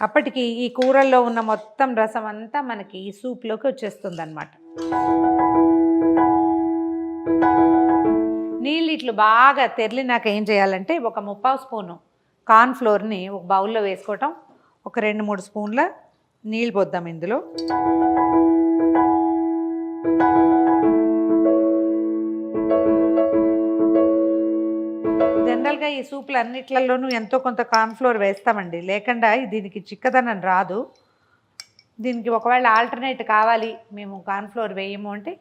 అప్పటికి ఈ కూరల్లో ఉన్న మొత్తం రసం అంతా మనకి ఈ సూప్లోకి వచ్చేస్తుంది అనమాట. నీళ్ళు ఇట్లు బాగా తెరిలినాక ఏం చేయాలంటే ఒక 3/4 స్పూను కార్న్ ఫ్లోర్ని ఒక బౌల్లో వేసుకోవటం, ఒక 2-3 స్పూన్ల నీళ్ళు పోద్దాం ఇందులో. జనరల్గా ఈ సూప్లు అన్నిట్లలోనూ ఎంతో కొంత కార్న్ ఫ్లోర్ వేస్తామండి, లేకుండా దీనికి చిక్కదనం రాదు. దీనికి ఒకవేళ ఆల్టర్నేట్ కావాలి మేము కార్న్ ఫ్లోర్ వేయము అంటే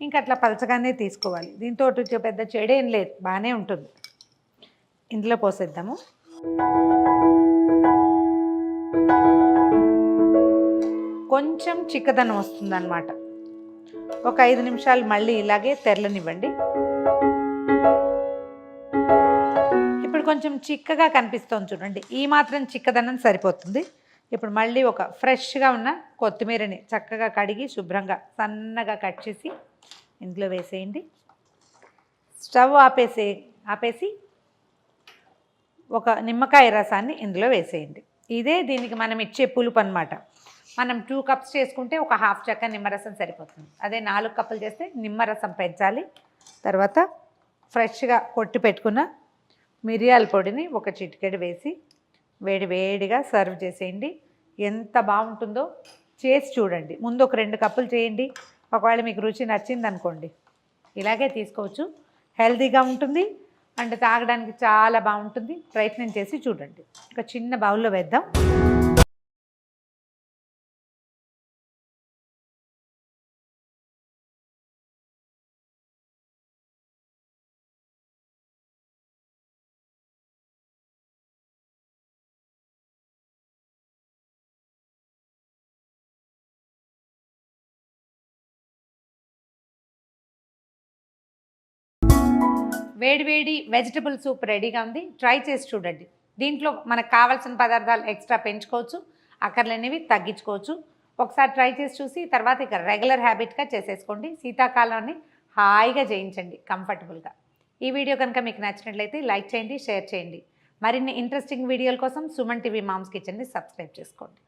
ఇంకా అట్లా పలచగానే తీసుకోవాలి. దీంతో పెద్ద చెడేం లేదు, బాగానే ఉంటుంది. ఇందులో పోసేద్దాము. కొంచెం చిక్కదనం వస్తుందన్నమాట. ఒక 5 నిమిషాలు మళ్ళీ ఇలాగే తెరలనివ్వండి. ఇప్పుడు కొంచెం చిక్కగా కనిపిస్తుంది చూడండి, ఈ మాత్రం చిక్కదనం సరిపోతుంది. ఇప్పుడు మళ్ళీ ఒక ఫ్రెష్గా ఉన్న కొత్తిమీరని చక్కగా కడిగి శుభ్రంగా సన్నగా కట్ చేసి ఇందులో వేసేయండి. స్టవ్ ఆపేసి ఒక నిమ్మకాయ రసాన్ని ఇందులో వేసేయండి. ఇదే దీనికి మనం ఇచ్చే పులుపు అన్నమాట. మనం 2 కప్స్ చేసుకుంటే ఒక 1/2 చెక్క నిమ్మరసం సరిపోతుంది. అదే 4 కప్పులు చేస్తే నిమ్మరసం పెంచాలి. తర్వాత ఫ్రెష్గా కొట్టి పెట్టుకున్న మిరియాల పొడిని ఒక చిటికెడు వేసి వేడిగా సర్వ్ చేసేయండి. ఎంత బాగుంటుందో చేసి చూడండి. ముందు ఒక 2 కప్పులు చేయండి. ఒకవేళ మీకు రుచి నచ్చిందనుకోండి ఇలాగే తీసుకోవచ్చు. హెల్తీగా ఉంటుంది అండ్ తాగడానికి చాలా బాగుంటుంది. ప్రయత్నం చేసి చూడండి. ఒక చిన్న బౌల్లో వేద్దాం. వేడి వెజిటబుల్ సూప్ రెడీగా ఉంది. ట్రై చేసి చూడండి. దీంట్లో మనకు కావాల్సిన పదార్థాలు ఎక్స్ట్రా పెంచుకోవచ్చు, అక్కర్లేనివి తగ్గించుకోవచ్చు. ఒకసారి ట్రై చేసి చూసి తర్వాత ఇక రెగ్యులర్ హ్యాబిట్గా చేసేసుకోండి. శీతాకాలాన్ని హాయిగా చేయించండి కంఫర్టబుల్గా. ఈ వీడియో కనుక మీకు నచ్చినట్లయితే లైక్ చేయండి, షేర్ చేయండి. మరిన్ని ఇంట్రెస్టింగ్ వీడియోల కోసం సుమన్ టీవీ మామ్స్ కిచెన్ని సబ్స్క్రైబ్ చేసుకోండి.